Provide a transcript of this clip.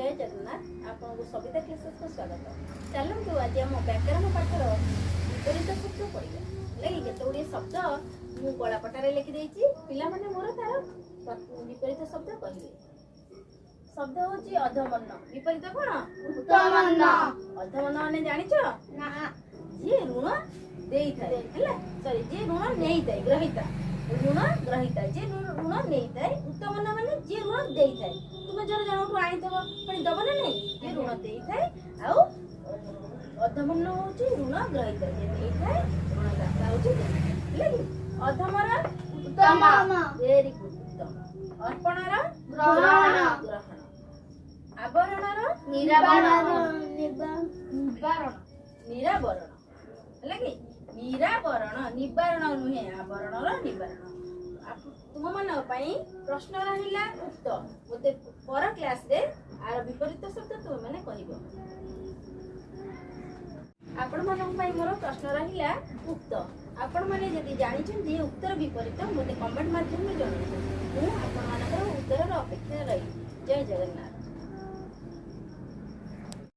जय जगन्नाथ आपको सविता क्लासेस को स्वागत। चलतु आज आम व्याकरण पाठर विपरीत शब्द पढ़ा लगे केत गुड़े शब्द मु गलापटारे लिखिदे पिलाने मोर तार विपरीत शब्द कहे। शब्द हूँ अधमन्न विपरीत कौन उत्तमन्न। अधमन्न मैंने जानिछ जी ऋण देई थाए सॉरी जी ऋण नहीं थाए ग्रहिता ऋण ग्रहिता जे ऋण नहीं थाए उत्तमन्न माने जे ऋण देई थाए तुम जर जनठू आईथब पुणी दब ना नहीं जे ऋण देई थाए आउ अधमन्न होची ऋण ग्रहिता जे नहीं थाए ऋण दाता होची लेकिन अधमर उत्तम वेरी गुड उत्तम अर्पणर ग्रहण आवरणर निरावरण निरावरण लगे निरावरण निवारण नुहे आवरणर निवारण तुम मान प्रश्न रहा उक्त मते पर क्लास रे आर विपरीत शब्द तुम मैंने कहब आपण मान मोर प्रश्न रहा उक्त आपण मैंने जदि जानी उत्तर विपरीत मते कमेंट माध्यम में जणाइबे मु आपण मानकर उत्तर अपेक्षा रही। जय जगन्नाथ।